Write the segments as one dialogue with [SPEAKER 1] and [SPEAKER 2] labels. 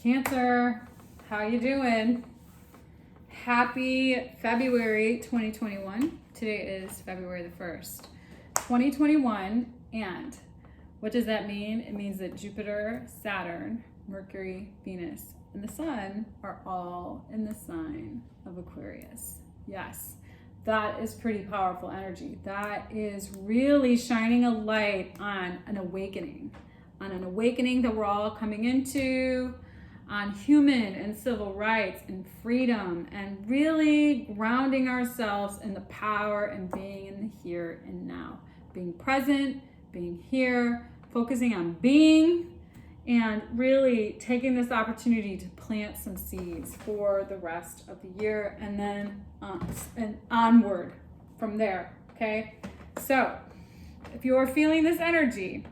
[SPEAKER 1] Cancer, how you doing? Happy February 2021. Today is February the 1st, 2021. And what does that mean? It means that Jupiter, Saturn, Mercury, Venus, and the Sun are all in the sign of Aquarius. Yes, that is pretty powerful energy. That is really shining a light on an awakening that we're all coming into, on human and civil rights and freedom, and really grounding ourselves in the power and being in the here and now, being present, being here, focusing on being, and really taking this opportunity to plant some seeds for the rest of the year, and then and onward from there. Okay, so if you're feeling this energy,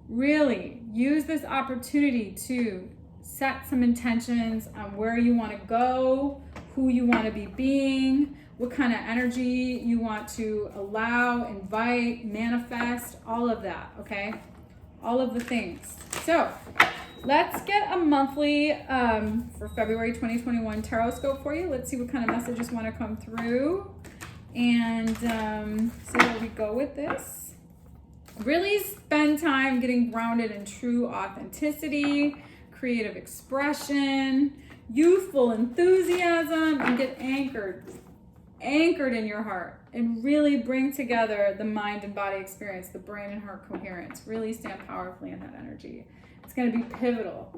[SPEAKER 1] really use this opportunity to set some intentions on where you want to go, who you want to be being, what kind of energy you want to allow, invite, manifest, all of that, okay? All of the things. So let's get a monthly for February 2021 Tarotscope for you. Let's see what kind of messages want to come through and see where we go with this. Really spend time getting grounded in true authenticity, creative expression, youthful enthusiasm, and get anchored in your heart, and really bring together the mind and body experience, the brain and heart coherence. Really stand powerfully in that energy. It's going to be pivotal.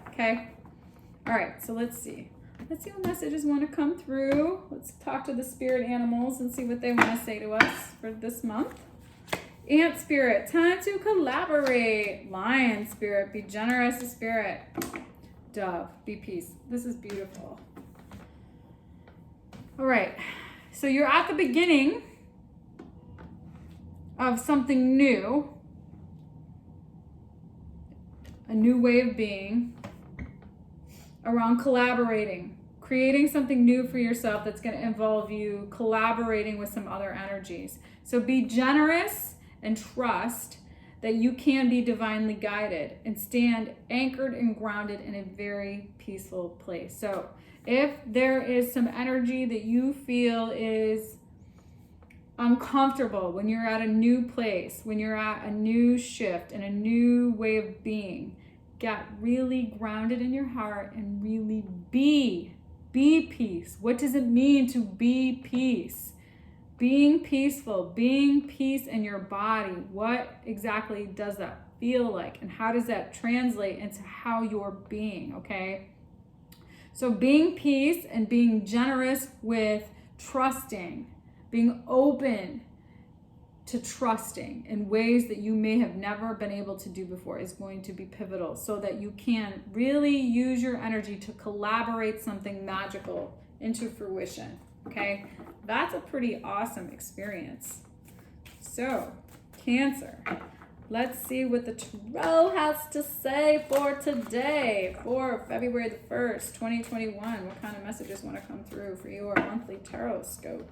[SPEAKER 1] Okay? All right, so let's see what messages want to come through. Let's talk to the spirit animals and see what they want to say to us for this month. Ant spirit, time to collaborate. Lion spirit, be generous. Spirit, dove, be peace. This is beautiful. All right, so you're at the beginning of something new, a new way of being around collaborating, creating something new for yourself that's going to involve you collaborating with some other energies. So be generous and trust that you can be divinely guided and stand anchored and grounded in a very peaceful place. So if there is some energy that you feel is uncomfortable when you're at a new place, when you're at a new shift and a new way of being, get really grounded in your heart and really be peace. What does it mean to be peace? Being peaceful, being peace in your body. What exactly does that feel like? And how does that translate into how you're being, okay? So being peace and being generous with trusting, being open to trusting in ways that you may have never been able to do before is going to be pivotal, so that you can really use your energy to collaborate something magical into fruition. Okay, that's a pretty awesome experience. So, Cancer, let's see what the Tarot has to say for today, for February the 1st, 2021. What kind of messages want to come through for your monthly Tarotscope?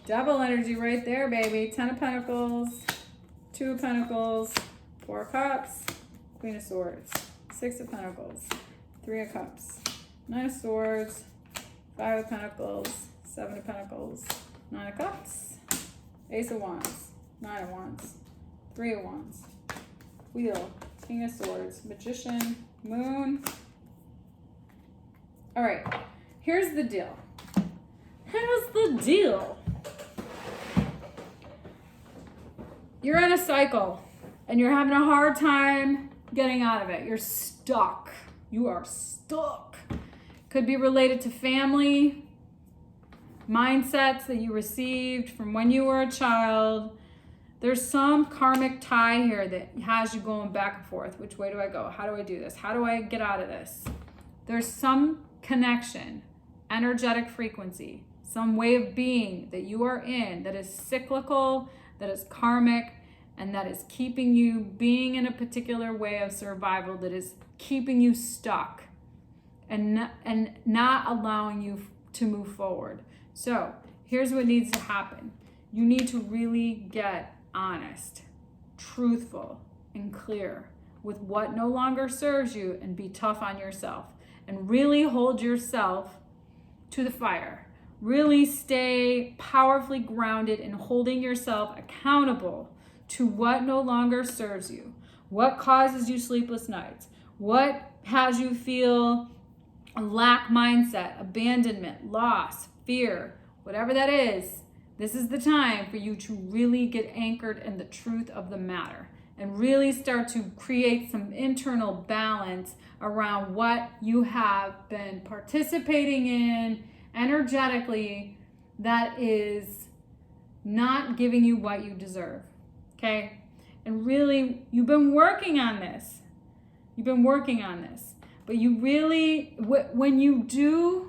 [SPEAKER 1] Double energy right there, baby. 10 of Pentacles, 2 of Pentacles, 4 of Cups, Queen of Swords. 6 of Pentacles, 3 of Cups, 9 of Swords, 5 of Pentacles, 7 of Pentacles, 9 of Cups, Ace of Wands, 9 of Wands, 3 of Wands, Wheel, King of Swords, Magician, Moon. All right, here's the deal. You're in a cycle and you're having a hard time getting out of it. You're stuck. You are stuck. Could be related to family, mindsets that you received from when you were a child. There's some karmic tie here that has you going back and forth. Which way do I go? How do I do this? How do I get out of this? There's some connection, energetic frequency, some way of being that you are in that is cyclical, that is karmic, and that is keeping you being in a particular way of survival, that is keeping you stuck and not allowing you to move forward. So here's what needs to happen. You need to really get honest truthful and clear with what no longer serves you, and be tough on yourself and really hold yourself to the fire. Really stay powerfully grounded in holding yourself accountable to what no longer serves you, what causes you sleepless nights, what has you feel a lack mindset, abandonment, loss, fear, whatever that is. This is the time for you to really get anchored in the truth of the matter and really start to create some internal balance around what you have been participating in energetically that is not giving you what you deserve. Okay? And really, you've been working on this. But you really, when you do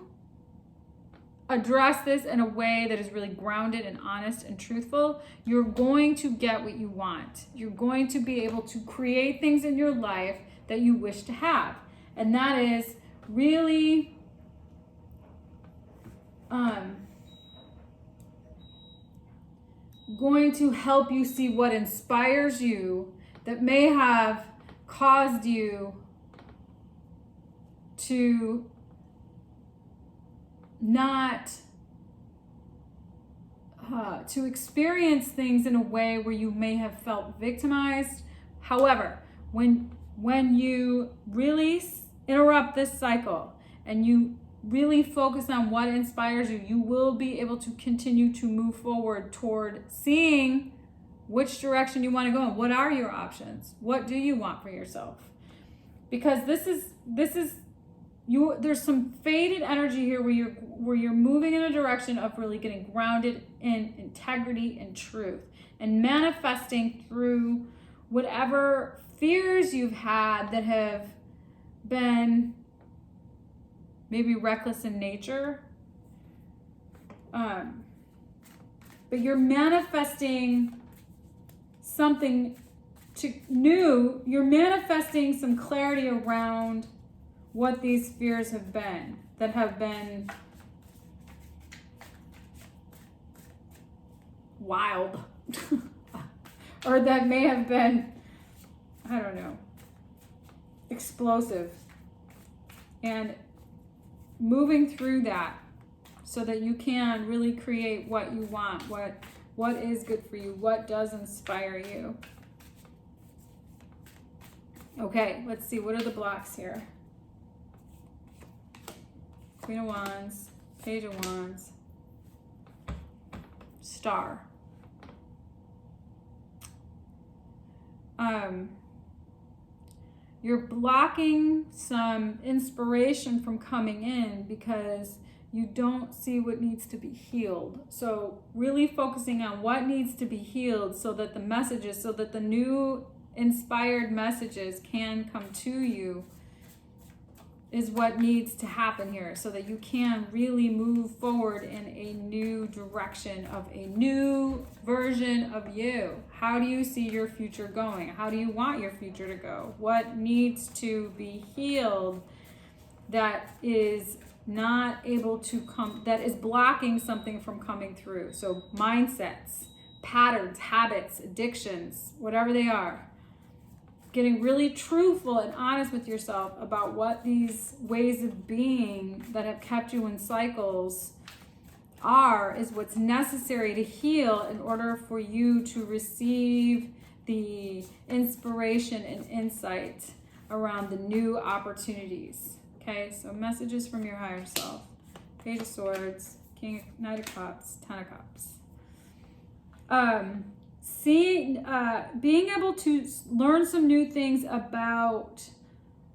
[SPEAKER 1] address this in a way that is really grounded and honest and truthful, you're going to get what you want. You're going to be able to create things in your life that you wish to have. And that is really going to help you see what inspires you that may have caused you to not to experience things in a way where you may have felt victimized. However, when you really interrupt this cycle and you really focus on what inspires you, you will be able to continue to move forward toward seeing which direction you want to go in. What are your options? What do you want for yourself? Because this is you. There's some faded energy here where you're moving in a direction of really getting grounded in integrity and truth and manifesting through whatever fears you've had that have been maybe reckless in nature. But you're manifesting something new. You're manifesting some clarity around what these fears have been, that have been wild or that may have been, I don't know, explosive. And moving through that so that you can really create what you want, what is good for you, what does inspire you. Okay, let's see, what are the blocks here? Queen of Wands, Page of Wands, Star. You're blocking some inspiration from coming in because you don't see what needs to be healed. So really focusing on what needs to be healed so that the messages, so that the new inspired messages can come to you is what needs to happen here so that you can really move forward in a new direction of a new version of you. How do you see your future going? How do you want your future to go? What needs to be healed that is not able to come, that is blocking something from coming through? So mindsets, patterns, habits, addictions, whatever they are. Getting really truthful and honest with yourself about what these ways of being that have kept you in cycles are, is what's necessary to heal in order for you to receive the inspiration and insight around the new opportunities. Okay, so messages from your higher self. Page of Swords, Knight of Cups, Ten of Cups. Being able to learn some new things about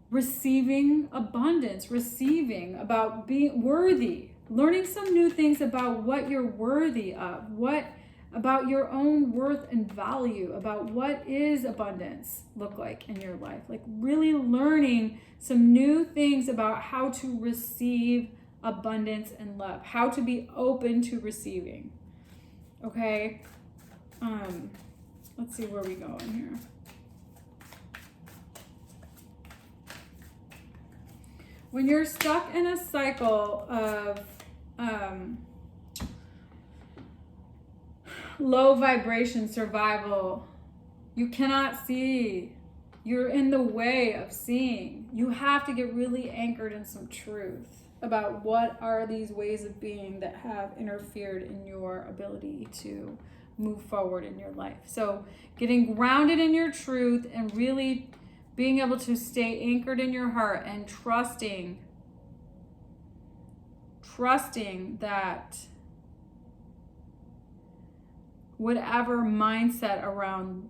[SPEAKER 1] receiving abundance, about being worthy, learning some new things about what you're worthy of, about your own worth and value, about what is abundance look like in your life. Like really learning some new things about how to receive abundance and love, how to be open to receiving. Okay. Let's see where we go in here. When you're stuck in a cycle of low vibration survival You cannot see. You're in the way of seeing. You have to get really anchored in some truth about what are these ways of being that have interfered in your ability to move forward in your life. So getting grounded in your truth and really being able to stay anchored in your heart and trusting that whatever mindset around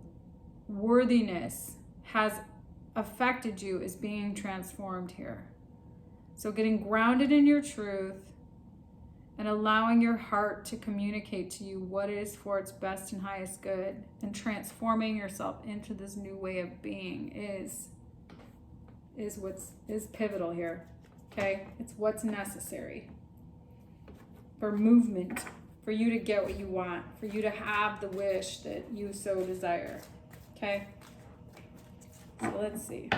[SPEAKER 1] worthiness has affected you is being transformed here. So getting grounded in your truth and allowing your heart to communicate to you what is for its best and highest good, and transforming yourself into this new way of being is pivotal here. Okay? It's what's necessary for movement, for you to get what you want, for you to have the wish that you so desire. Okay? So let's see.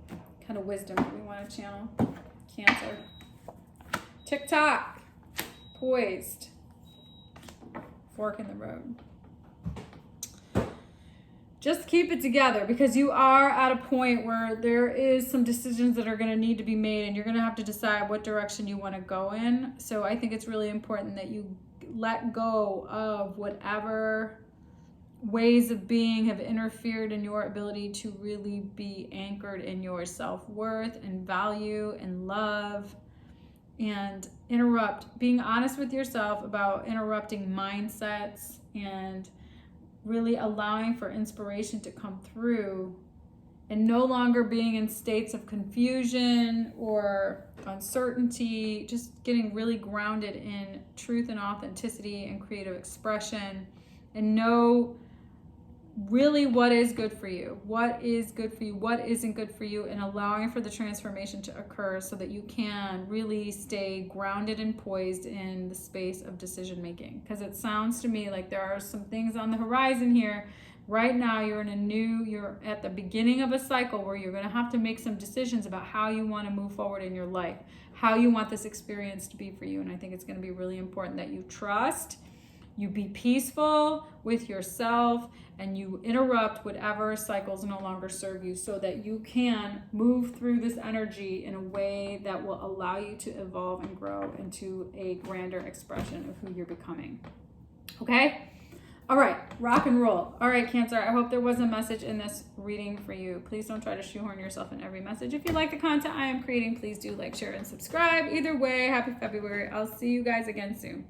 [SPEAKER 1] What kind of wisdom do we want to channel? Cancer. TikTok. Poised. Fork in the road. Just keep it together, because you are at a point where there is some decisions that are going to need to be made, and you're going to have to decide what direction you want to go in. So I think it's really important that you let go of whatever ways of being have interfered in your ability to really be anchored in your self-worth and value and love, and being honest with yourself about interrupting mindsets and really allowing for inspiration to come through, and no longer being in states of confusion or uncertainty, just getting really grounded in truth and authenticity and creative expression, and know really what is good for you, what is good for you, what isn't good for you, and allowing for the transformation to occur so that you can really stay grounded and poised in the space of decision making. Because it sounds to me like there are some things on the horizon here. Right now you're at the beginning of a cycle where you're going to have to make some decisions about how you want to move forward in your life, how you want this experience to be for you. And I think it's going to be really important that you trust, you be peaceful with yourself, and you interrupt whatever cycles no longer serve you, so that you can move through this energy in a way that will allow you to evolve and grow into a grander expression of who you're becoming. Okay? All right, rock and roll. All right, Cancer, I hope there was a message in this reading for you. Please don't try to shoehorn yourself in every message. If you like the content I am creating, please do like, share, and subscribe. Either way, happy February. I'll see you guys again soon.